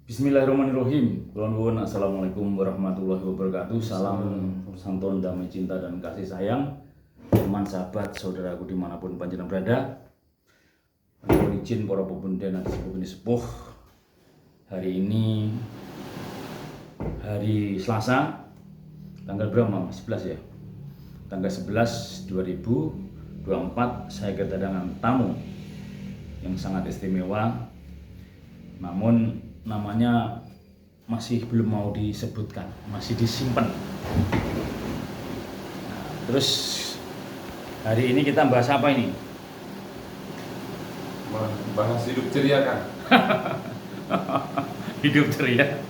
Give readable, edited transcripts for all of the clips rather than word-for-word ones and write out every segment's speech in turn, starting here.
Bismillahirrahmanirrahim. Assalamualaikum warahmatullahi wabarakatuh. Salam santun, damai, cinta, dan kasih sayang teman, sahabat, saudaraku dimanapun panjenengan berada. Mohon izin para pepunda dan sepuh. Hari ini hari Selasa, tanggal berapa? 11 ya. Tanggal 11 2024 saya kedatangan tamu yang sangat istimewa. Namun namanya masih belum mau disebutkan, masih disimpan. Terus hari ini kita bahas apa ini? Bahas hidup ceria, kan? Hidup ceria.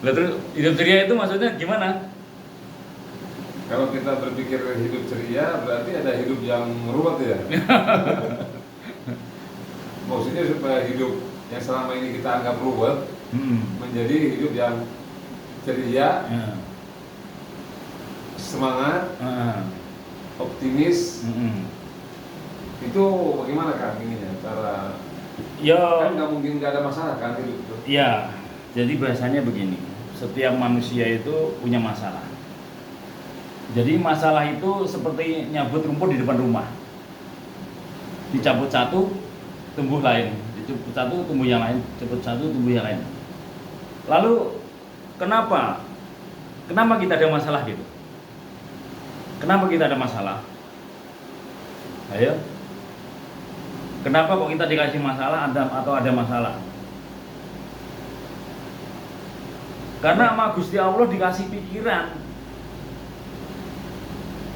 Lah terus hidup ceria itu maksudnya gimana? Kalau kita berpikir hidup ceria, berarti ada hidup yang ruwet ya. Maksudnya supaya hidup yang selama ini kita anggap ruwet menjadi hidup yang ceria, semangat, optimis. Itu bagaimana kan ininya cara? Kan nggak mungkin nggak ada masalah kan hidup itu. Ya, jadi bahasanya begini, setiap manusia itu punya masalah. Jadi masalah itu seperti nyabut rumput di depan rumah. Dicabut satu, tumbuh lain. Dicabut satu, tumbuh yang lain. Dicabut satu, tumbuh yang lain. Lalu kenapa kita ada masalah gitu? Kenapa kita ada masalah? Ayo. Kenapa kok kita dikasih masalah atau ada masalah? Karena sama Gusti Allah dikasih pikiran,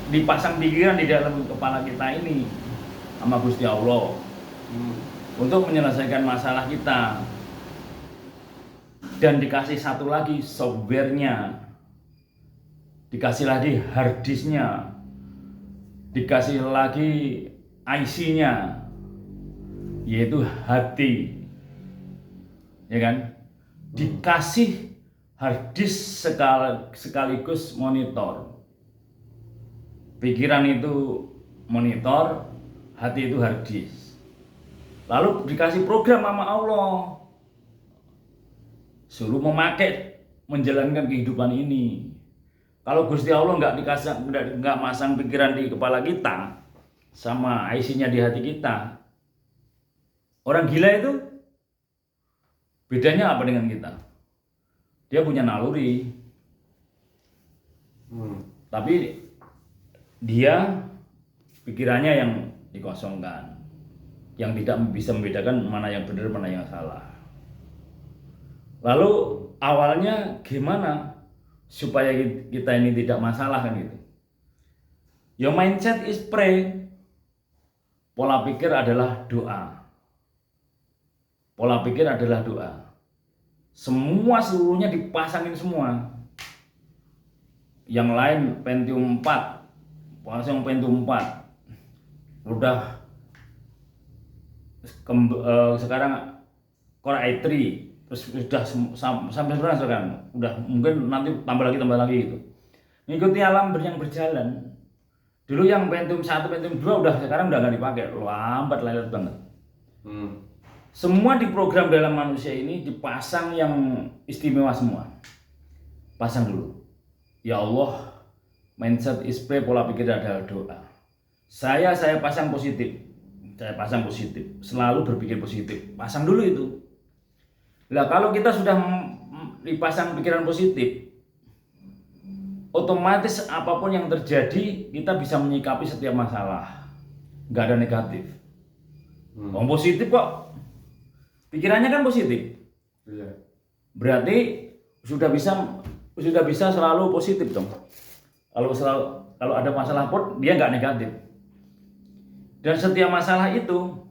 dipasang pikiran di dalam kepala kita ini sama Gusti Allah untuk menyelesaikan masalah kita. Dan dikasih satu lagi softwarenya, dikasih lagi harddisknya, dikasih lagi IC-nya, yaitu hati, ya kan? Dikasih harddisk sekaligus monitor. Pikiran itu monitor, hati itu harddisk. Lalu dikasih program sama Allah, suruh memakai menjalankan kehidupan ini. Kalau Gusti Allah nggak masang pikiran di kepala kita sama IC-nya di hati kita, orang gila itu bedanya apa dengan kita? Dia punya naluri, tapi dia pikirannya yang dikosongkan, yang tidak bisa membedakan mana yang benar mana yang salah. Lalu awalnya gimana supaya kita ini tidak masalah kan gitu? Your mindset is pray. Pola pikir adalah doa. Pola pikir adalah doa. Semua seluruhnya dipasangin semua. Yang lain Pentium 4, pasang Pentium 4. Udah sekarang Core i3. Terus sudah sampai sekarang udah mungkin nanti tambah lagi gitu. Mengikuti alam yang berjalan. Dulu yang Pentium 1, Pentium 2 sekarang udah nggak dipakai, lambat lelet banget. Semua diprogram dalam manusia ini dipasang yang istimewa semua. Pasang dulu. Ya Allah, mindset is pray, pola pikir adalah doa. Saya pasang positif. Saya pasang positif. Selalu berpikir positif. Pasang dulu itu. Lah kalau kita sudah dipasang pikiran positif, otomatis apapun yang terjadi kita bisa menyikapi setiap masalah, nggak ada negatif. Positif kok, pikirannya kan positif. Berarti sudah bisa selalu positif dong. Kalau ada masalah pun dia nggak negatif. Dan setiap masalah itu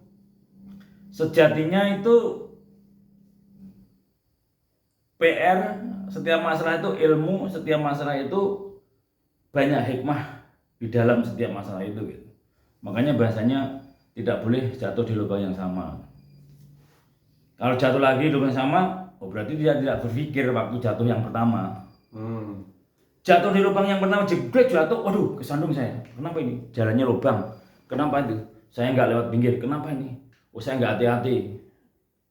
sejatinya itu PR, setiap masalah itu ilmu, setiap masalah itu banyak hikmah di dalam setiap masalah itu gitu. Makanya bahasanya tidak boleh jatuh di lubang yang sama. Kalau jatuh lagi di lubang yang sama, berarti dia tidak berpikir waktu jatuh yang pertama. Jatuh di lubang yang pertama, jebret jatuh, waduh kesandung saya. Kenapa ini? Jalannya lubang. Kenapa itu? Saya nggak lewat pinggir. Kenapa ini? Saya nggak hati-hati.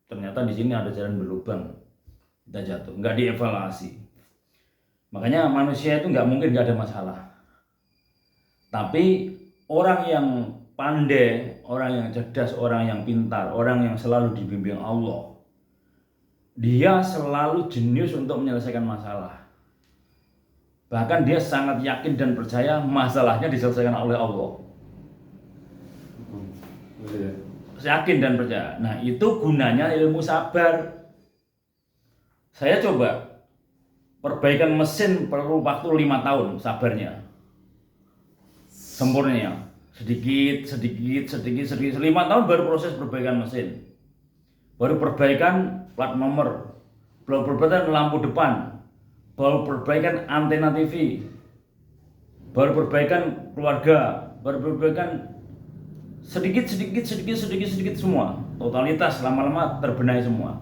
Ternyata di sini ada jalan berlubang. kita jatuh, nggak dievaluasi. Makanya manusia itu nggak mungkin nggak ada masalah. Tapi orang yang pandai, orang yang cerdas, orang yang pintar, orang yang selalu dibimbing Allah, dia selalu jenius untuk menyelesaikan masalah. Bahkan dia sangat yakin dan percaya masalahnya diselesaikan oleh Allah. Yakin dan percaya. Nah, itu gunanya ilmu sabar. Saya coba perbaikan mesin perlu waktu 5 tahun sabarnya. Sempurnanya. Sedikit, 5 tahun baru proses perbaikan mesin. Baru perbaikan plat nomor. Baru perbaikan lampu depan. Baru perbaikan antena TV. Baru perbaikan keluarga. Baru perbaikan sedikit semua. Totalitas lama-lama terbenahi semua.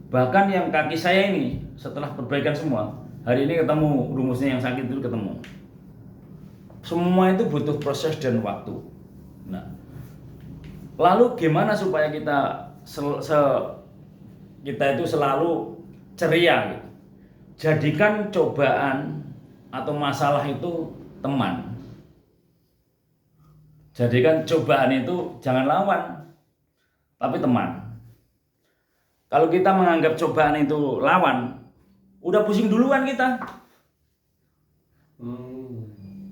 Bahkan yang kaki saya ini setelah perbaikan semua, hari ini ketemu rumusnya, yang sakit itu ketemu. Semua itu butuh proses dan waktu. Nah, lalu gimana supaya kita itu selalu ceria gitu? Jadikan cobaan atau masalah itu teman. Jadikan cobaan itu jangan lawan, tapi teman. Kalau kita menganggap cobaan itu lawan, udah pusing duluan kita.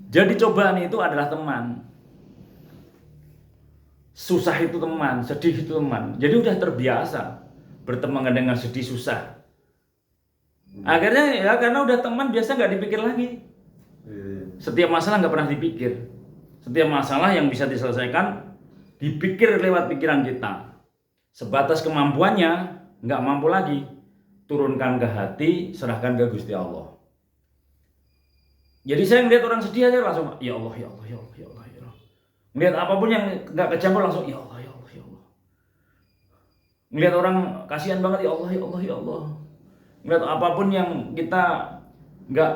Jadi cobaan itu adalah teman. Susah itu teman, sedih itu teman. Jadi udah terbiasa berteman dengan sedih susah. Akhirnya ya karena udah teman, biasa nggak dipikir lagi. Setiap masalah nggak pernah dipikir. Setiap masalah yang bisa diselesaikan dipikir lewat pikiran kita. Sebatas kemampuannya, nggak mampu lagi, turunkan ke hati, serahkan ke Gusti Allah. Jadi saya ngeliat orang sedih aja langsung ya Allah, ya Allah, ya Allah, ya Allah, ya Allah. Ngeliat apapun yang nggak kecampur langsung ya Allah, ya Allah, ya Allah. Ngeliat orang kasihan banget ya Allah, ya Allah, ya Allah. Ngeliat apapun yang kita nggak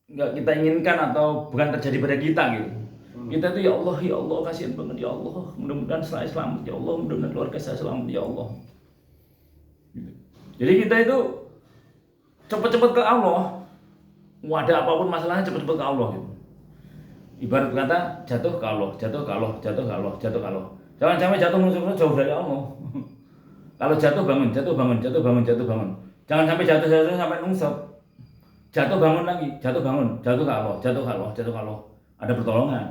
kita inginkan atau bukan terjadi pada kita gitu. Kita tuh ya Allah, kasihan banget ya Allah. Mudah-mudahan saya selamat ya Allah, mudah-mudahan keluarga saya selamat ya Allah. Jadi kita itu cepat-cepat ke Allah. Ada apapun masalahnya cepat-cepat ke Allah gitu. Ibarat kata jatuh ke Allah, jatuh ke Allah, jatuh ke Allah, jatuh ke Allah. Jangan sampai jatuh musuh jauh dari Allah. Kalau jatuh bangun, jatuh bangun, jatuh bangun, jatuh bangun. Jangan sampai jatuh sampai nungsep. Jatuh bangun lagi, jatuh bangun, jatuh ke Allah, jatuh ke Allah, jatuh ke Allah. Ada pertolongan.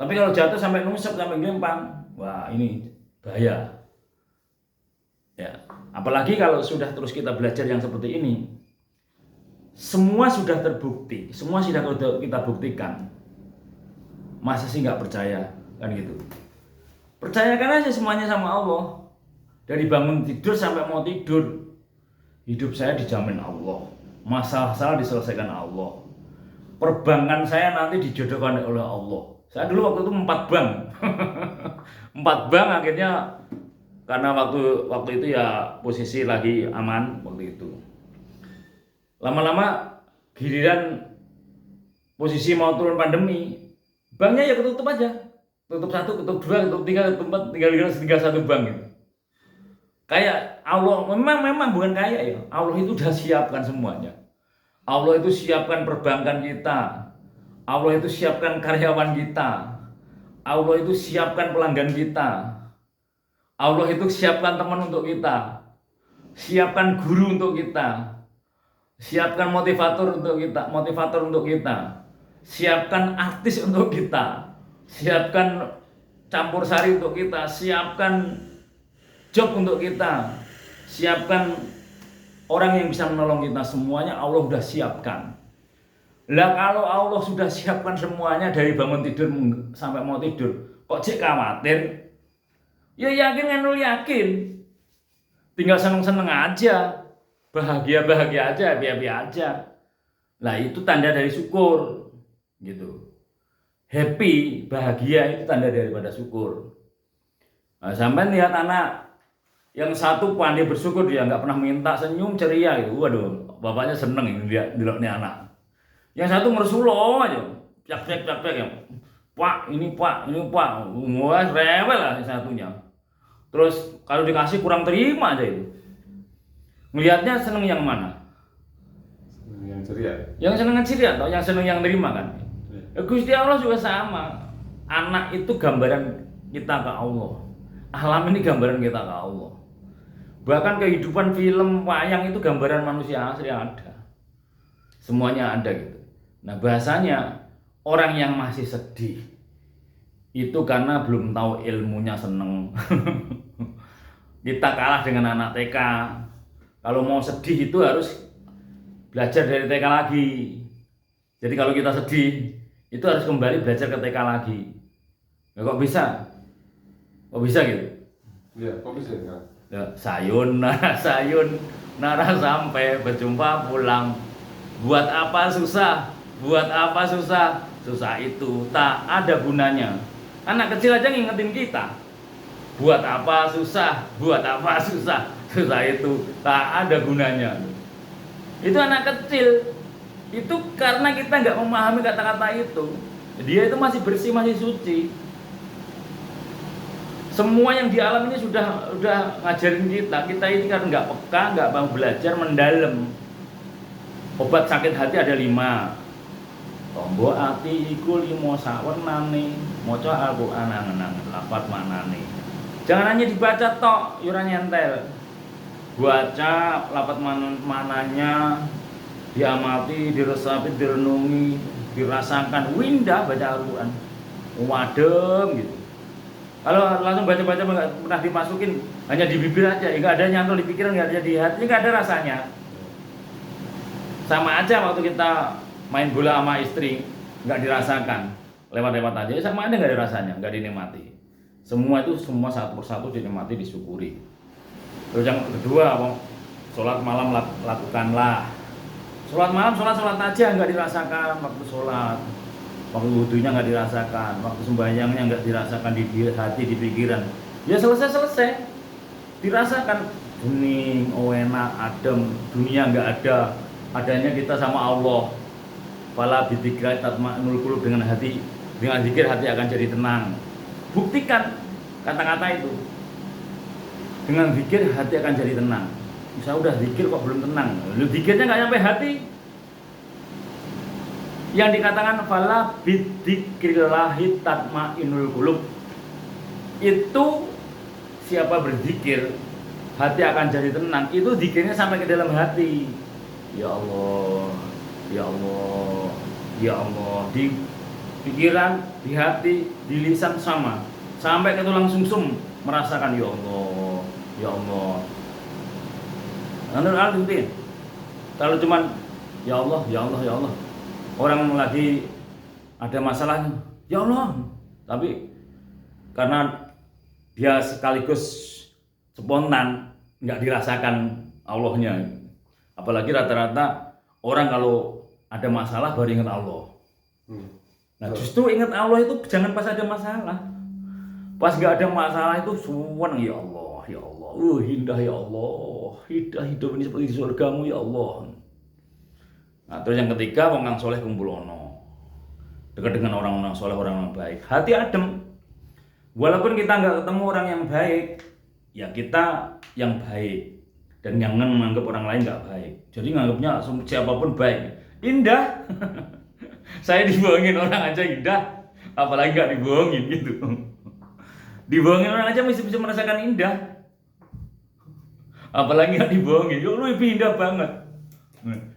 Tapi kalau jatuh sampai nungsep, sampai gempang, wah ini bahaya. Ya, apalagi kalau sudah terus kita belajar yang seperti ini, semua sudah terbukti, semua sudah kita buktikan. Masa sih nggak percaya, kan gitu? Percayakan aja semuanya sama Allah. Dari bangun tidur sampai mau tidur, hidup saya dijamin Allah. Masalah diselesaikan Allah. Perbankan saya nanti dijodohkan oleh Allah. Saya dulu waktu itu 4 bank. 4 bank akhirnya karena waktu itu ya posisi lagi aman waktu itu. Lama-lama giliran posisi mau turun pandemi, banknya ya ketutup aja. Tutup 1, tutup 2, tutup 3, tutup 4, tinggal 1 bank gitu. Kayak Allah memang bukan kayak ya. Allah itu udah siapkan semuanya. Allah itu siapkan perbankan kita. Allah itu siapkan karyawan kita. Allah itu siapkan pelanggan kita. Allah itu siapkan teman untuk kita. Siapkan guru untuk kita. Siapkan motivator untuk kita. Siapkan artis untuk kita. Siapkan campur sari untuk kita. Siapkan job untuk kita, siapkan orang yang bisa menolong kita, semuanya Allah sudah siapkan. Lah kalau Allah sudah siapkan semuanya dari bangun tidur sampai mau tidur, kok cek khawatir? Ya yakin, tinggal seneng-seneng aja, bahagia aja, happy aja. Lah itu tanda dari syukur, gitu. Happy, bahagia itu tanda daripada syukur. Nah, sampai lihat anak yang satu pandai bersyukur, dia nggak pernah minta, senyum ceria gitu. Waduh, bapaknya seneng ini lihat anak. Yang satu mersulo aja, piak ya. Pak, ini pak, wah rewel lah yang satunya. Terus kalau dikasih kurang terima aja itu. Ngelihatnya seneng yang mana? Yang ceria. Yang seneng ceria atau yang seneng yang terima kan? Gusti Allah juga sama. Anak itu gambaran kita ke Allah. Alam ini gambaran kita ke Allah. Bahkan kehidupan film wayang itu gambaran manusia asli ada. Semuanya ada gitu. Nah bahasanya orang yang masih sedih itu karena belum tahu ilmunya seneng. Kita kalah dengan anak TK. Kalau mau sedih itu harus belajar dari TK lagi. Jadi kalau kita sedih itu harus kembali belajar ke TK lagi. Ya, kok bisa? Kok bisa gitu? Iya, kok bisa ya? Ya, sayun, nara sampai berjumpa pulang. Buat apa susah? Buat apa susah? Susah itu tak ada gunanya. Anak kecil aja ngingetin kita. Buat apa susah? Buat apa susah? Susah itu tak ada gunanya. Itu anak kecil. Itu karena kita nggak memahami kata-kata itu. Dia itu masih bersih, masih suci. Semua yang di alam ini sudah ngajarin kita. Kita ini karena nggak peka, nggak mau belajar mendalam. Obat sakit hati ada 5. Tombo ati iku 5 sawenane. Maca Al-Qur'an angen-angen lafaz maknane. Jangan hanya dibaca tok, ora nyentel. Baca lafaz mananya, diamati, diresapi, direnungi, dirasakan. Windah baca Al-Qur'an. Wadem gitu. Kalau langsung baca-baca nggak pernah dimasukin, hanya di bibir aja, nggak ada nyantol di pikiran, nggak ada di hati, nggak ada rasanya. Sama aja waktu kita main bola sama istri, nggak dirasakan, lewat-lewat aja, sama aja nggak ada rasanya, nggak dinikmati. Semua itu semua satu persatu dinikmati, disyukuri. Terus yang kedua, sholat malam lakukanlah. Sholat malam, sholat aja nggak dirasakan waktu sholat. Waktu wudhunya nggak dirasakan, waktu sembahyangnya nggak dirasakan di hati, di pikiran. Ya selesai, dirasakan hening, enak, adem, dunia nggak ada, adanya kita sama Allah. Fala bidzikri tatma'innul qulub, dengan hati, dengan zikir hati akan jadi tenang. Buktikan kata-kata itu. Dengan zikir hati akan jadi tenang. Bisa udah zikir kok belum tenang. Lu zikirnya nggak sampai hati. Yang dikatakan fala bidzikrillahi tatma'innul qulub, itu siapa berzikir hati akan jadi tenang. Itu zikirnya sampai ke dalam hati. Ya Allah, ya Allah, ya Allah, di pikiran, di hati, di lisan sama, sampai ke tulang sumsum merasakan ya Allah, ya Allah. Nanti kalau cuman ya Allah, ya Allah, ya Allah, orang lagi ada masalahnya, ya Allah, tapi karena dia sekaligus spontan, nggak dirasakan Allahnya. Apalagi rata-rata orang kalau ada masalah baru ingat Allah. Nah justru ingat Allah itu jangan pas ada masalah. Pas nggak ada masalah itu suwon ya Allah, ya Allah, indah ya Allah, hidup ini seperti surgamu ya Allah. Nah terus yang ketiga, wong soleh kumpulono, dekat dengan orang-orang soleh, orang-orang baik, hati adem. Walaupun kita nggak ketemu orang yang baik, ya kita yang baik. Dan jangan menganggap orang lain nggak baik. Jadi nganggapnya siapapun baik, indah. Saya dibohongin orang aja indah, apalagi nggak dibohongin gitu. Dibohongin orang aja masih bisa merasakan indah, apalagi nggak dibohongin. Yo lu lebih indah banget.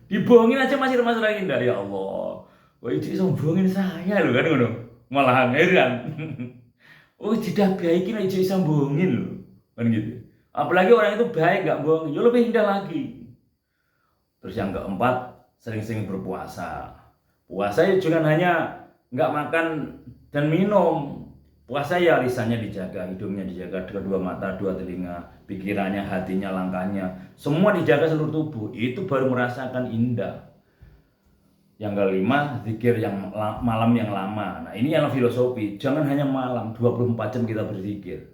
Dibohongin aja masih masalah indah. Ya Allah, wah itu sombongin saya loh kan, ngono. Malah heran. Oh tidak baikin aja sombongin loh, kan gitu. Apalagi orang itu baik, nggak bohong, ya lebih indah lagi. Terus yang keempat, sering-sering berpuasa. Puasa ya jangan hanya nggak makan dan minum. Puasa ya lisannya dijaga, hidungnya dijaga, kedua mata, dua telinga, pikirannya, hatinya, langkahnya, semua dijaga seluruh tubuh. Itu baru merasakan indah. Yang kelima, zikir yang malam yang lama. Nah ini yang filosofi, jangan hanya malam, 24 jam kita berzikir.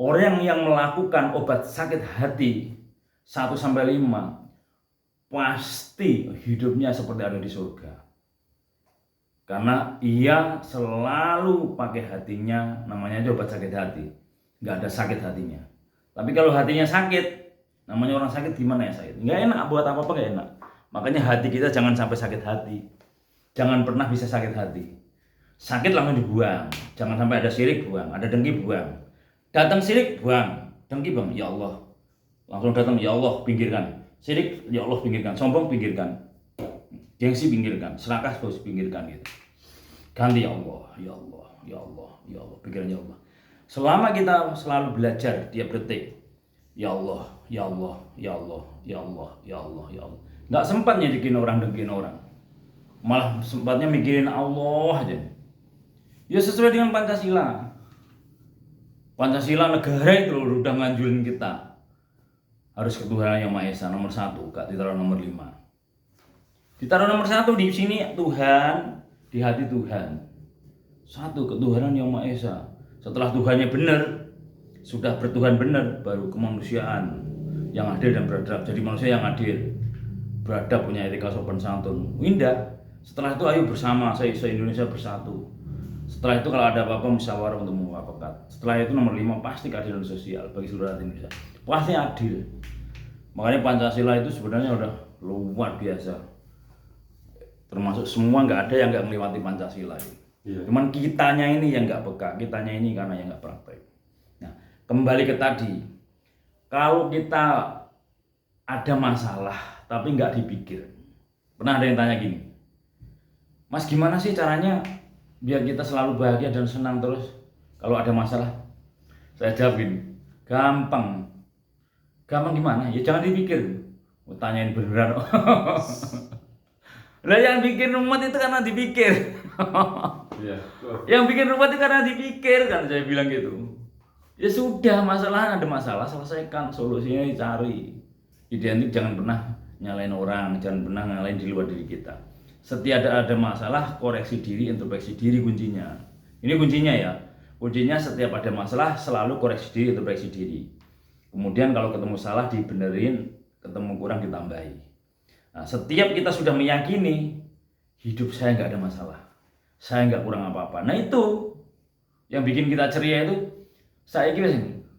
Orang yang melakukan obat sakit hati 1-5 pasti hidupnya seperti ada di surga. Karena ia selalu pakai hatinya, namanya aja obat sakit hati. Nggak ada sakit hatinya. Tapi kalau hatinya sakit, Namanya orang sakit gimana ya sakit? Nggak enak, buat apa-apa nggak enak. Makanya hati kita jangan sampai sakit hati. Jangan pernah bisa sakit hati. Sakit langsung dibuang. Jangan sampai ada syirik, buang. Ada dengki, buang. Datang syirik, buang. Dengki, bang, ya Allah. Langsung datang, ya Allah, pinggirkan. Syirik, ya Allah, pinggirkan. Sombong, pinggirkan. Gengsi, pinggirkan. Serakah, pinggirkan gitu. Ganti, ya Allah, ya Allah, ya Allah, ya Allah. Pikiran ya Allah. Selama kita selalu belajar tiap detik, ya Allah, ya Allah, ya Allah, ya Allah, ya Allah, ya Allah. Nggak sempat nyedikin orang, dengkin orang. Malah sempatnya mikirin Allah aja. Ya sesuai dengan Pancasila. Pancasila negara itu udah nganjurin kita. Harus ketuhanan yang Maha Esa nomor 1, gak ditaruh nomor 5. Ditaruh nomor 1 di sini Tuhan, di hati Tuhan. 1, ketuhanan yang Maha Esa. Setelah Tuhannya benar, sudah bertuhan benar, baru kemanusiaan yang adil dan beradab. Jadi manusia yang adil, beradab, punya etika sopan santun. Indah. Setelah itu ayo bersama, se-Indonesia bersatu. Setelah itu kalau ada apa-apa musyawarah untuk mufakat. Setelah itu nomor 5 pasti keadilan sosial bagi seluruh rakyat Indonesia. Pasti adil. Makanya Pancasila itu sebenarnya udah luar biasa. Termasuk semua nggak ada yang nggak melewati Pancasila. Iya. Cuman kitanya ini yang nggak peka, kitanya ini karena yang nggak praktek. Nah, kembali ke tadi, kalau kita ada masalah tapi nggak dipikir. Pernah ada yang tanya gini, Mas gimana sih caranya biar kita selalu bahagia dan senang terus kalau ada masalah? Saya jawab gini, gampang. Gampang gimana? Ya jangan dipikir. Tanyain beneran. Lah yang bikin rumit itu karena dipikir. Iya. Yang bikin rumit itu karena dipikir kan, saya bilang gitu. Ya sudah, masalah ada masalah selesaikan, solusinya dicari. Identik jangan pernah nyalain orang, jangan pernah nyalain di luar diri kita. Setiap ada masalah, koreksi diri, introspeksi diri kuncinya. Ini kuncinya ya. Kuncinya setiap ada masalah selalu koreksi diri, introspeksi diri. Kemudian kalau ketemu salah dibenerin, ketemu kurang ditambahi. Nah, setiap kita sudah meyakini hidup saya nggak ada masalah, saya nggak kurang apa-apa. Nah itu yang bikin kita ceria itu. Saya kira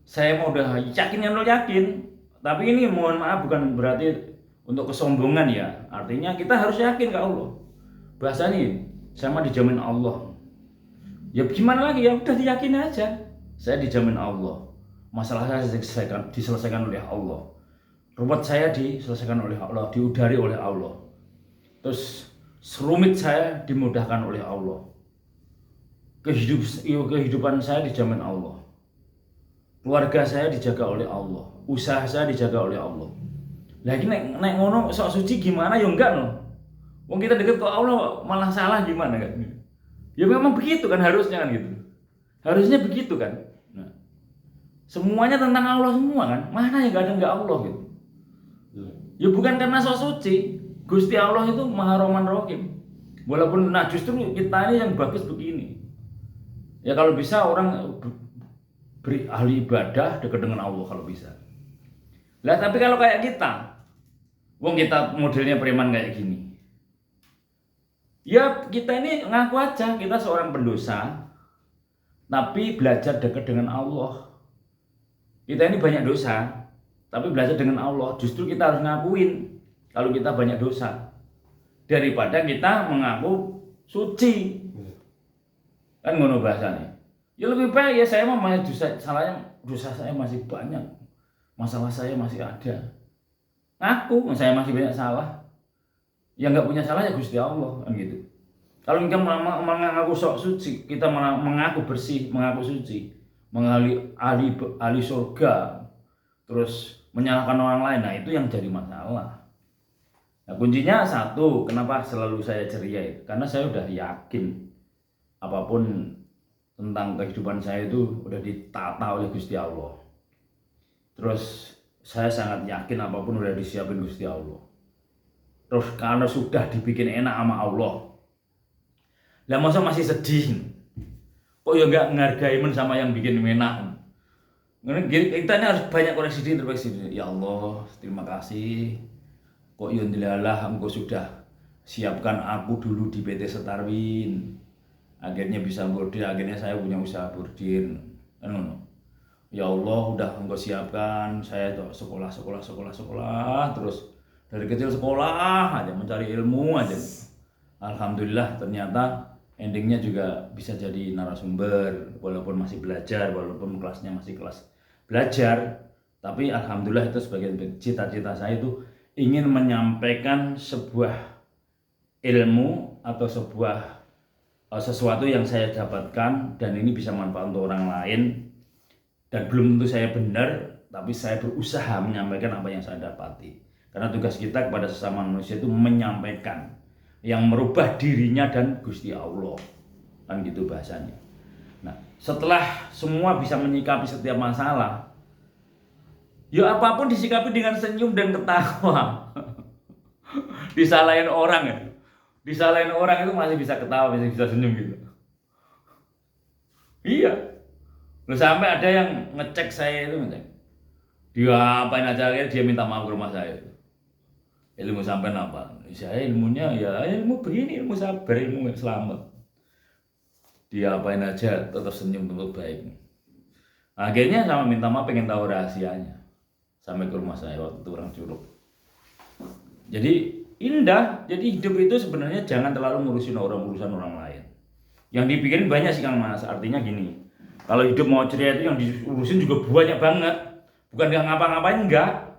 saya mau udah yakin yang lo yakin. Tapi ini mohon maaf bukan berarti untuk kesombongan ya. Artinya kita harus yakin ke Allah. Bahasa ini sama dijamin Allah. Ya gimana lagi ya, udah diyakini aja. Saya dijamin Allah. Masalah saya diselesaikan oleh Allah. Ruwet saya diselesaikan oleh Allah, diudari oleh Allah. Terus serumit saya dimudahkan oleh Allah. Kehidupan saya dijamin Allah. Keluarga saya dijaga oleh Allah. Usaha saya dijaga oleh Allah. Lagi naik ngono sok suci gimana ya enggak no. Wong kita deket ke Allah malah salah gimana kan? Ya memang begitu kan harusnya kan gitu. Harusnya begitu kan. Nah, semuanya tentang Allah semua kan. Mana yang enggak ada enggak Allah gitu. Ya bukan karena sok suci. Gusti Allah itu Maha Rahman Rahim. Walaupun nah justru kita ini yang bagus begini. Ya kalau bisa orang beri ahli ibadah dekat dengan Allah kalau bisa. Lah tapi kalau kayak kita, wong kita modelnya preman kayak gini. Ya kita ini ngaku aja kita seorang pendosa, tapi belajar dekat dengan Allah. Kita ini banyak dosa, tapi belajar dengan Allah. Justru kita harus ngakuin kalau kita banyak dosa, daripada kita mengaku suci. Kan ngono bahasanya. Ya lebih baik ya saya mah masih dosa saya masih banyak, masalah saya masih ada. Aku saya masih banyak salah. Yang nggak punya salah ya Gusti Allah kan gitu. Kalau kita mengaku sok suci, kita mengaku bersih, mengaku suci, ahli surga, terus menyalahkan orang lain, nah itu yang jadi masalah. Nah kuncinya satu, kenapa selalu saya ceria itu? Karena saya udah yakin apapun tentang kehidupan saya itu udah ditata oleh Gusti Allah. Terus saya sangat yakin apapun udah disiapin Gusti Allah. Terus karena sudah dibikin enak sama Allah, lah masa masih sedih? Kok ya nggak ngargai sama yang bikin enak? Kita ini harus banyak koreksi diri, introspeksi diri. Ya Allah, terima kasih. Kok ya ndilalah engkau sudah siapkan aku dulu di PT Setarwin. Akhirnya bisa bordil, akhirnya saya punya usaha bordil. ya Allah udah Engkau siapkan saya tuh sekolah, terus dari kecil sekolah aja mencari ilmu aja. Alhamdulillah ternyata endingnya juga bisa jadi narasumber walaupun masih belajar, walaupun kelasnya masih kelas belajar, tapi alhamdulillah itu sebagai cita-cita saya itu ingin menyampaikan sebuah ilmu atau sebuah sesuatu yang saya dapatkan dan ini bisa manfaat untuk orang lain, dan belum tentu saya benar, tapi saya berusaha menyampaikan apa yang saya dapati. Karena tugas kita kepada sesama manusia itu menyampaikan yang merubah dirinya dan Gusti Allah. Kan gitu bahasanya. Nah, setelah semua bisa menyikapi setiap masalah, ya apapun disikapi dengan senyum dan ketawa. Disalahin orang ya. Disalahin orang itu masih bisa ketawa, masih bisa senyum gitu. Iya. Loh, sampai ada yang ngecek saya itu, dia apain aja, dia minta maaf ke rumah saya. Ilmu sampean apa? Saya ilmunya ya ilmu begini, ilmu sabar, ilmu selamat. Dia apain aja tetap senyum, tetap baik. Akhirnya sama minta maaf, pengen tahu rahasianya. Sampai ke rumah saya waktu itu orang Curug. Jadi indah. Jadi hidup itu sebenarnya jangan terlalu ngurusin urusan orang lain. Yang dipikirin banyak sih Kang Mas. Artinya gini, kalau hidup mau ceria itu yang diurusin juga banyak banget. Bukan nggak ngapa-ngapain, enggak.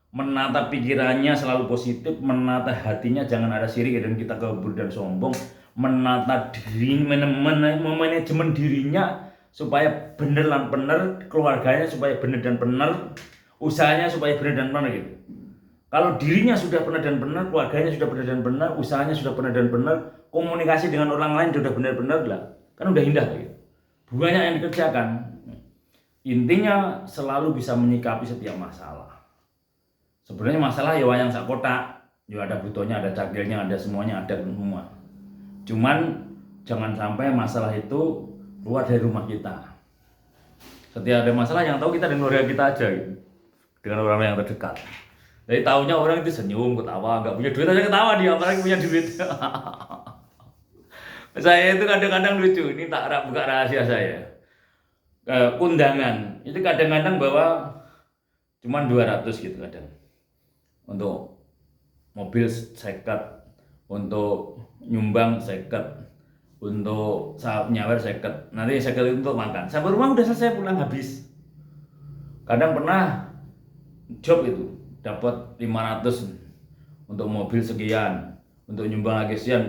Menata pikirannya selalu positif, menata hatinya jangan ada sirik dan kita kabur dan sombong, menata diri, manajemen dirinya supaya bener dan bener, keluarganya supaya bener dan bener, usahanya supaya bener dan bener gitu. Kalau dirinya sudah benar dan benar, keluarganya sudah benar dan benar, usahanya sudah benar dan benar, komunikasi dengan orang lain sudah benar-benar lah, kan udah indah gitu. Banyak yang dikerjakan. Intinya selalu bisa menyikapi setiap masalah. Sebenarnya masalah ya wayang sak kotak, ya ada butuhnya, ada cakilnya, ada semuanya, ada semua. Cuman jangan sampai masalah itu keluar dari rumah kita. Setiap ada masalah yang tahu kita dan keluarga kita aja gitu. Dengan orang yang terdekat. Jadi tahunya orang itu senyum, ketawa, nggak punya duit aja ketawa dia, apalagi punya duit. Saya itu kadang-kadang lucu, ini tak buka rahasia saya. Undangan itu kadang-kadang bawa cuman 200 gitu kadang. Untuk mobil seket, untuk nyumbang seket, untuk nyawer seket, nanti seket itu untuk makan. Sampai rumah udah selesai, pulang habis. Kadang pernah job itu dapat 500 untuk mobil sekian, untuk nyumbang lagi sekian.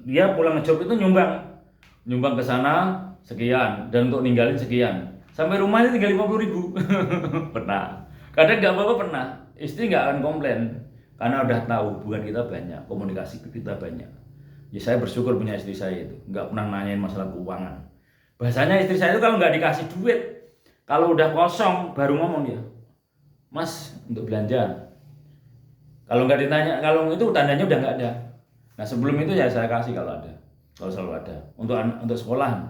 Dia pulang ngejob itu nyumbang ke sana sekian, dan untuk ninggalin sekian. Sampai rumahnya tinggal 50.000. Pernah. Kadang nggak apa-apa pernah. Istri nggak akan komplain karena udah tahu hubungan kita banyak, komunikasi kita banyak. Ya saya bersyukur punya istri saya itu, nggak pernah nanyain masalah keuangan. Bahasanya istri saya itu kalau nggak dikasih duit, kalau udah kosong baru ngomong dia, Mas untuk belanja. Kalau nggak ditanya, kalau itu tandanya udah nggak ada. Nah sebelum itu ya saya kasih kalau ada, kalau selalu ada. Untuk sekolah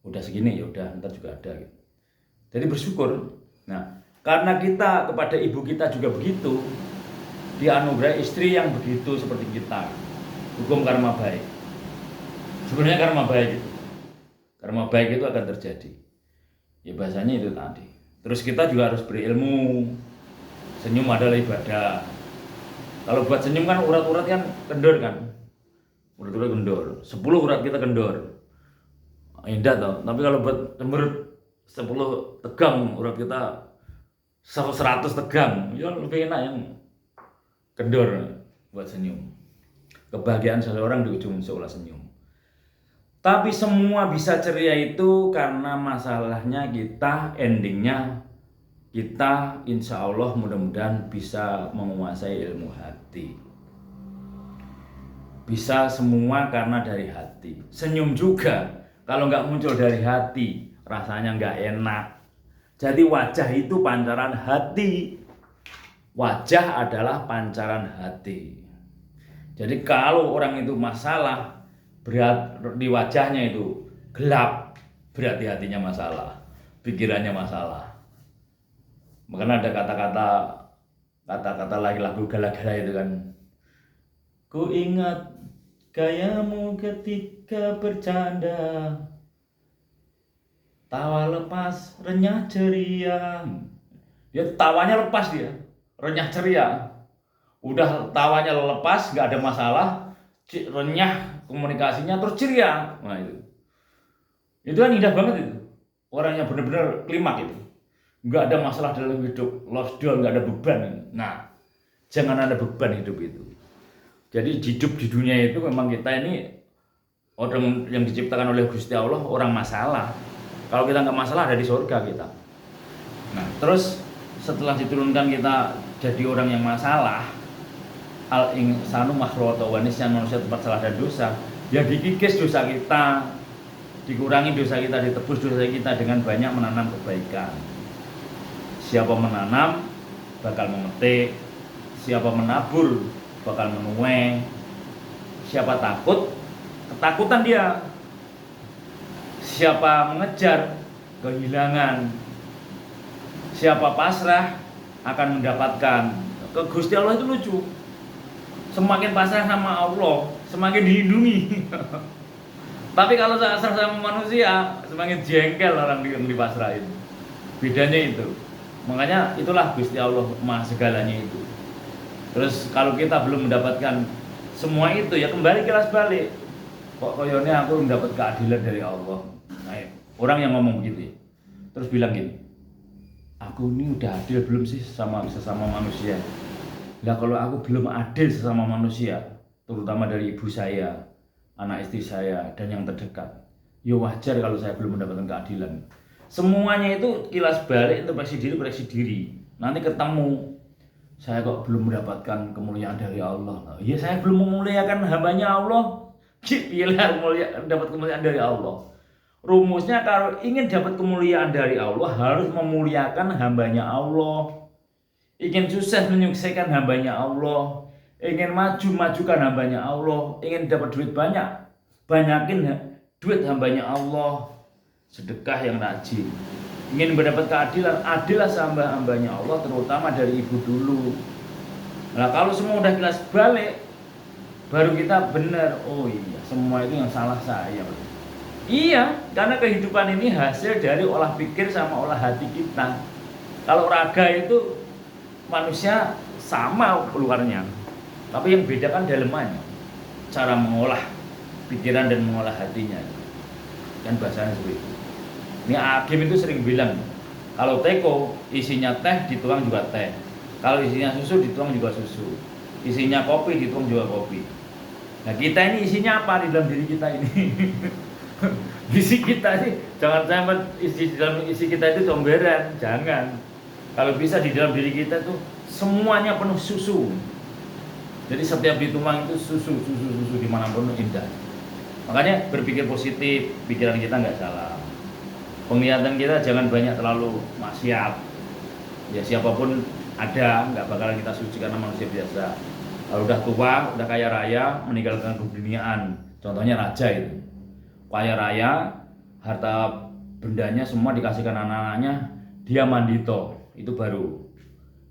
udah segini ya udah, ntar juga ada gitu. Jadi bersyukur. Nah karena kita kepada ibu kita juga begitu, dianugerahi istri yang begitu seperti kita. Hukum karma baik. Sebenarnya karma baik itu. Karma baik itu akan terjadi. Ya bahasanya itu tadi. Terus kita juga harus berilmu. Senyum adalah ibadah. Kalau buat senyum kan urat-urat kan kendor kan. Urat-urat kendor. 10 urat kita kendor. Indah toh. Tapi kalau buat cemberut 10 tegang urat kita 100 tegang, ya lebih enak yang kendor buat senyum. Kebahagiaan seseorang di ujung seolah senyum. Tapi semua bisa ceria itu karena masalahnya kita, endingnya kita insya Allah mudah-mudahan bisa menguasai ilmu hati. Bisa semua karena dari hati. Senyum juga kalau nggak muncul dari hati rasanya nggak enak. Jadi wajah itu pancaran hati. Wajah adalah pancaran hati. Jadi kalau orang itu masalah, berat di wajahnya itu gelap, berarti hatinya masalah, pikirannya masalah. Makanya ada kata-kata lagi lagu gala-gala itu kan. Ku ingat gayamu ketika bercanda, tawa lepas, renyah ceria. Dia tawanya lepas dia, renyah ceria. Udah tawanya lepas, nggak ada masalah, renyah komunikasinya terus ceria. Nah itu kan indah banget itu. Orang yang benar-benar klimak itu. Nggak ada masalah dalam hidup, lost down, nggak ada beban. Nah, jangan ada beban hidup itu. Jadi hidup di dunia itu memang kita ini orang yang diciptakan oleh Gusti Allah, orang masalah. Kalau kita nggak masalah ada di surga kita. Nah, terus setelah diturunkan kita jadi orang yang masalah, al insanu makhlukun wa nisyan, manusia tempat salah dan dosa, ya dikikis dosa kita, dikurangi dosa kita, ditebus dosa kita dengan banyak menanam kebaikan. Siapa menanam bakal memetik, siapa menabur bakal menuai, siapa takut ketakutan dia, siapa mengejar kehilangan, siapa pasrah akan mendapatkan. Ke Gusti Allah itu lucu, semakin pasrah sama Allah semakin dilindungi. Tapi kalau pasrah sama manusia semakin jengkel orang yang dipasrahin. Bedanya itu. Makanya itulah Gusti Allah Maha segalanya itu. Terus kalau kita belum mendapatkan semua itu, ya kembali kilas balik. Kok koyone aku mendapat keadilan dari Allah. Nah, orang yang ngomong begitu ya. Terus bilang gini, aku ini udah adil belum sih sama sesama manusia? Lah kalau aku belum adil sesama manusia, terutama dari ibu saya, anak istri saya, dan yang terdekat, ya wajar kalau saya belum mendapatkan keadilan. Semuanya itu kilas balik, introspeksi diri. Nanti ketemu, saya kok belum mendapatkan kemuliaan dari Allah. Nah, ya saya belum memuliakan hambanya Allah. Pilih dapat kemuliaan dari Allah. Rumusnya kalau ingin dapat kemuliaan dari Allah harus memuliakan hambanya Allah. Ingin sukses menyukseskan hambanya Allah. Ingin maju majukan hambanya Allah. Ingin dapat duit banyak, banyakin duit hambanya Allah. Sedekah yang rajin. Ingin mendapat keadilan, adillah sama hambanya Allah, terutama dari ibu dulu. Nah kalau semua udah jelas balik, baru kita benar. Oh iya, semua itu yang salah saya. Iya, karena kehidupan ini hasil dari olah pikir sama olah hati kita. Kalau raga itu manusia sama luarnya, tapi yang beda kan dalemannya, cara mengolah pikiran dan mengolah hatinya. Kan bahasanya seperti itu. Ini Hakim itu sering bilang, kalau teko isinya teh dituang juga teh, kalau isinya susu dituang juga susu, isinya kopi dituang juga kopi. Nah kita ini isinya apa di dalam diri kita ini? Isi kita sih jangan sampai isi dalam isi kita itu comberan, jangan. Kalau bisa di dalam diri kita tuh semuanya penuh susu. Jadi setiap dituang itu susu dimanapun indah. Makanya berpikir positif, pikiran kita nggak salah. Penglihatan kita jangan banyak terlalu maksiat. Ya siapapun ada, nggak bakalan kita suci karena manusia biasa. Kalau udah tua, udah kaya raya, meninggalkan keduniaan. Contohnya raja itu, kaya raya, harta bendanya semua dikasihkan anak-anaknya, dia mandito, itu baru.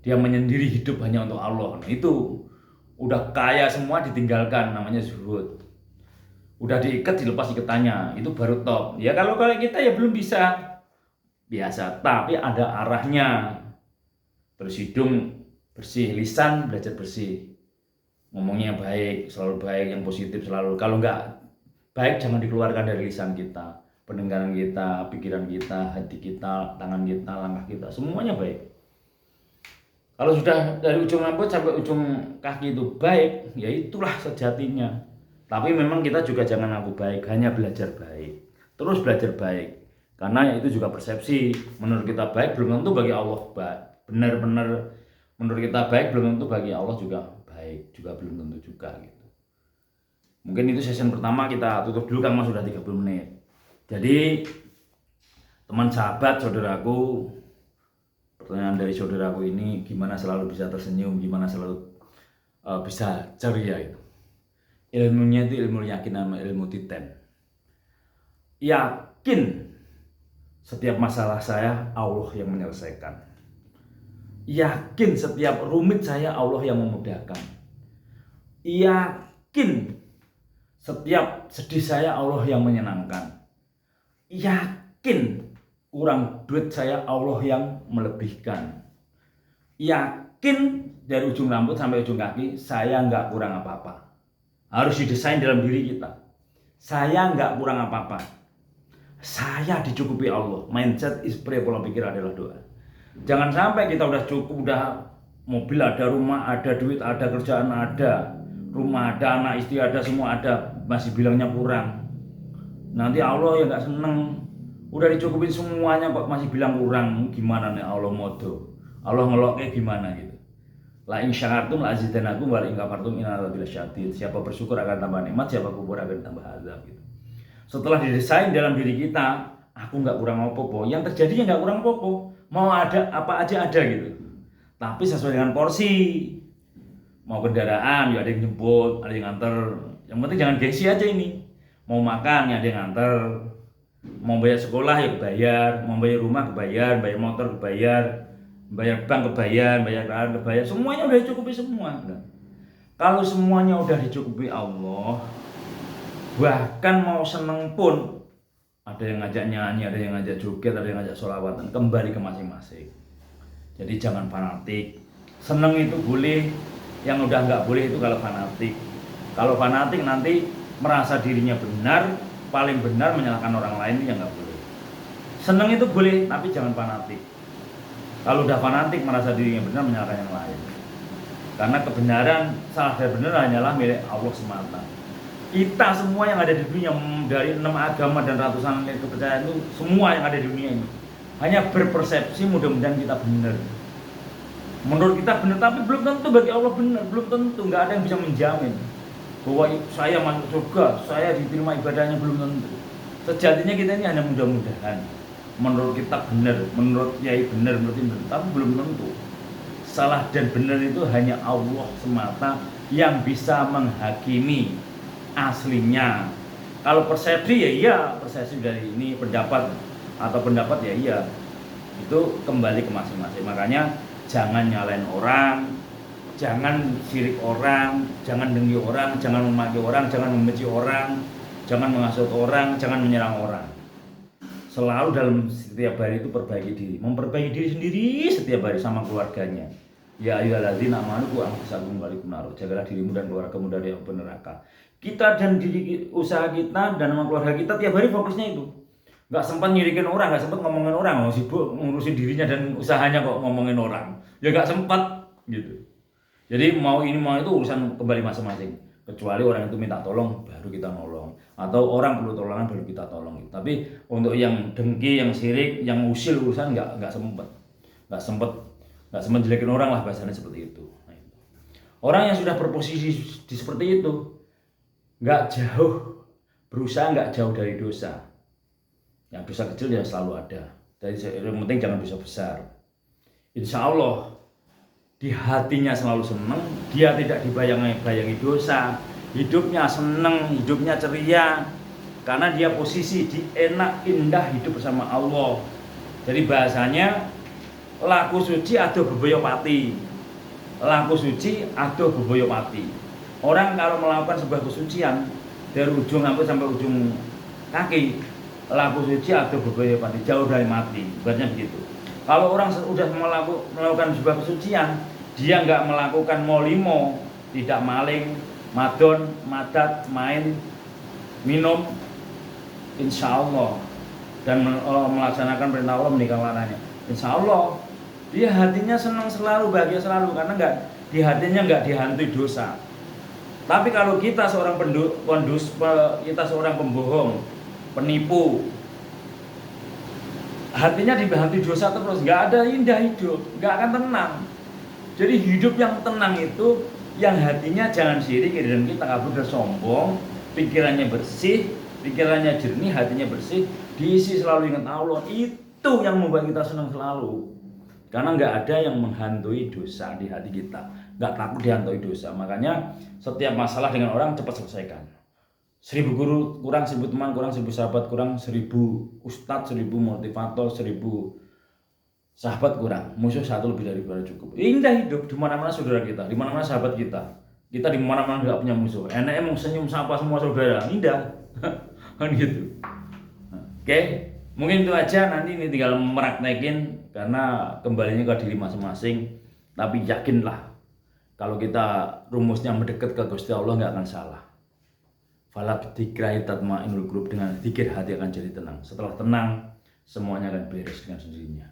Dia menyendiri hidup hanya untuk Allah. Nah, itu udah kaya semua ditinggalkan, namanya zuhud. Udah diikat dilepas ikatannya, itu baru top. Ya kalau kita ya belum bisa biasa, tapi ada arahnya. Terus hidung bersih, lisan belajar bersih, ngomongnya baik, selalu baik, yang positif selalu. Kalau nggak baik jangan dikeluarkan dari lisan kita, pendengaran kita, pikiran kita, hati kita, tangan kita, langkah kita, semuanya baik. Kalau sudah dari ujung rambut sampai ujung kaki itu baik, ya itulah sejatinya. Tapi memang kita juga jangan ngaku baik, hanya belajar baik. Terus belajar baik. Karena itu juga persepsi. Menurut kita baik belum tentu bagi Allah baik. Benar-benar menurut kita baik belum tentu bagi Allah juga baik. Juga belum tentu juga gitu. Mungkin itu sesi pertama, kita tutup dulu Kang Mas, sudah 30 menit. Jadi teman sahabat saudaraku, pertanyaan dari saudaraku ini, gimana selalu bisa tersenyum, gimana selalu bisa ceria itu. Ilmunya itu ilmu yakin sama ilmu titen. Yakin setiap masalah saya Allah yang menyelesaikan. Yakin setiap rumit saya Allah yang memudahkan. Yakin setiap sedih saya Allah yang menyenangkan. Yakin kurang duit saya, Allah yang melebihkan. Yakin dari ujung rambut sampai ujung kaki saya nggak kurang apa-apa. Harus didesain dalam diri kita. Saya nggak kurang apa-apa. Saya dicukupi Allah. Mindset is prayer, pola pikir adalah doa. Jangan sampai kita udah cukup, udah mobil ada, rumah ada, duit ada, kerjaan ada, rumah ada, anak istri ada, semua ada, masih bilangnya kurang. Nanti Allah ya nggak seneng. Udah dicukupin semuanya kok masih bilang kurang, gimana nih Allah modo? Allah ngeloknya gimana gitu? La in syakartum la azidannakum wa la in kafartum inna adzabi lasyadid. Siapa bersyukur akan tambah nikmat, siapa kufur akan tambah azab gitu. Setelah didesain dalam diri kita, aku nggak kurang apa-apa. Yang terjadinya nggak kurang apa-apa. Mau ada apa aja ada gitu. Tapi sesuai dengan porsi. Mau kendaraan ya ada yang jemput, ada yang nganter. Yang penting jangan gengsi aja ini. Mau makan ya ada yang nganter. Mau bayar sekolah ya kebayar, mau bayar rumah kebayar, bayar motor kebayar, bayar bank kebayar, bayar KR kebayar, semuanya udah dicukupi semua. Kalau semuanya udah dicukupi Allah, bahkan mau seneng pun ada yang ngajak nyanyi, ada yang ngajak joget, ada yang ngajak sholawatan, kembali ke masing-masing. Jadi jangan fanatik. Seneng itu boleh, yang udah nggak boleh itu kalau fanatik. Kalau fanatik nanti merasa dirinya benar, paling benar, menyalahkan orang lain, itu yang nggak boleh. Seneng itu boleh, tapi jangan fanatik. Kalau udah fanatik merasa dirinya benar, menyalahkan yang lain. Karena kebenaran, salah dan benar hanyalah milik Allah semata. Kita semua yang ada di dunia, dari 6 agama dan ratusan kepercayaan itu, semua yang ada di dunia ini hanya berpersepsi, mudah-mudahan kita benar. Menurut kita benar, tapi belum tentu bagi Allah benar, belum tentu, nggak ada yang bisa menjamin bahwa saya masuk surga, saya diterima ibadahnya, belum tentu. Sejatinya kita ini hanya mudah-mudahan. Menurut kita benar, menurut Yai benar, menurut ini benar, tapi belum tentu. Salah dan benar itu hanya Allah semata yang bisa menghakimi aslinya. Kalau persepsi ya iya, persepsi dari ini pendapat atau pendapat ya iya. Itu kembali ke masing-masing. Makanya jangan nyalain orang, jangan sirik orang, jangan dengki orang, jangan memaki orang, jangan membenci orang, jangan menghasut orang, jangan menyerang orang. Selalu dalam setiap hari itu perbaiki diri, memperbaiki diri sendiri setiap hari sama keluarganya. Ya ayyuhalladzina amanu qu anfusakum wa ahlikum nar. Jagalah dirimu dan keluargamu dari api neraka. Kita dan diri usaha kita dan sama keluarga kita tiap hari fokusnya itu. Nggak sempat nyirikin orang, nggak sempat ngomongin orang, sibuk ngurusin dirinya dan usahanya kok ngomongin orang. Ya nggak sempat gitu. Jadi mau ini mau itu urusan kembali masing-masing. Kecuali orang itu minta tolong baru kita nolong, atau orang perlu tolongan baru kita tolong. Tapi untuk yang dengki, yang sirik, yang usil urusan nggak sempet jelekin orang lah, bahasanya seperti itu. Nah, itu. Orang yang sudah berposisi di seperti itu nggak jauh, berusaha nggak jauh dari dosa. Yang dosa kecil ya selalu ada. Jadi yang penting jangan dosa besar. Insya Allah di hatinya selalu senang, dia tidak dibayangi dosa, hidupnya senang, hidupnya ceria, karena dia posisi di enak indah hidup bersama Allah. Jadi bahasanya laku suci adoh bebaya pati, laku suci adoh bebaya pati. Orang kalau melakukan sebuah kesucian dari ujung rambut sampai ujung kaki, laku suci adoh bebaya pati, jauh dari mati, buatnya begitu. Kalau orang sudah melakukan sebuah kesucian, dia nggak melakukan molimo, tidak maling, madon, madat, main, minum, insya Allah, dan melaksanakan perintah Allah, menikah larangannya, insya Allah dia hatinya senang selalu, bahagia selalu, karena di hatinya nggak dihantui dosa. Tapi kalau kita seorang kita seorang pembohong, penipu, hatinya dihantui dosa terus, nggak ada indah hidup, nggak akan tenang. Jadi hidup yang tenang itu yang hatinya jangan sirik dan kita kabur dan sombong, pikirannya bersih, pikirannya jernih, hatinya bersih, diisi selalu ingat Allah. Itu yang membuat kita senang selalu. Karena nggak ada yang menghantui dosa di hati kita, nggak takut dihantui dosa. Makanya setiap masalah dengan orang cepat selesaikan. 1000 guru kurang, 1000 teman kurang, 1000 sahabat kurang, 1000 ustadz, 1000 motivator, 1000 sahabat kurang, musuh satu lebih daripada cukup. Indah hidup, di mana-mana saudara kita, di mana-mana sahabat kita. Kita di mana-mana nggak punya musuh. Enaknya mau senyum sapa semua saudara, indah. Kan gitu. Oke. Mungkin itu aja, nanti ini tinggal meraktekin karena kembalinya ke diri masing-masing. Tapi yakinlah kalau kita rumusnya mendekat ke Gusti Allah nggak akan salah. Fala bidzikri tatma'innul qulub, dengan zikir hati akan jadi tenang. Setelah tenang semuanya akan beres dengan sendirinya.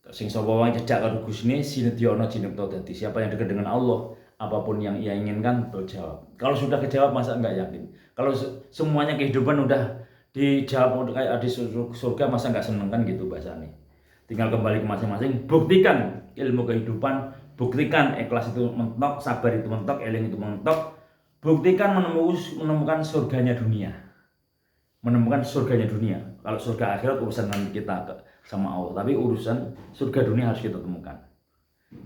Sing sapa wae jejak karo Gusine sinedya ana jinipta dadi. Siapa yang dekat dengan Allah, apapun yang ia inginkan terjawab. Kalau sudah kejawab masa enggak yakin? Kalau semuanya kehidupan udah dijawab kayak di surga masa enggak seneng kan gitu bahasanya. Tinggal kembali ke masing-masing, buktikan ilmu kehidupan, buktikan ikhlas itu mentok, sabar itu mentok, eling itu mentok, buktikan menemukan surganya dunia. Menemukan surganya dunia. Kalau surga akhirat urusan nanti kita sama Allah, tapi urusan surga dunia harus kita temukan.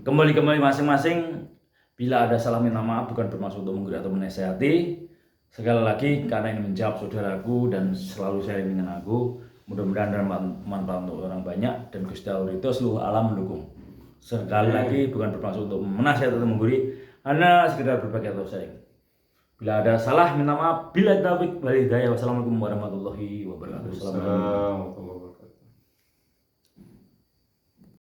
Kembali masing-masing. Bila ada salah minta maaf, bukan bermaksud untuk menggurui atau menasihati. Sekali lagi karena ini menjawab saudaraku dan selalu sharing dengan aku, mudah-mudahan bermanfaat untuk orang banyak dan Gusti Allah itu seluruh alam mendukung. Sekali lagi bukan bermaksud untuk menasihati atau menggurui, hanya sekedar berbagi atau sharing. Bila ada salah minta maaf. Bila taufik wal hidayah. Wassalamualaikum warahmatullahi wabarakatuh.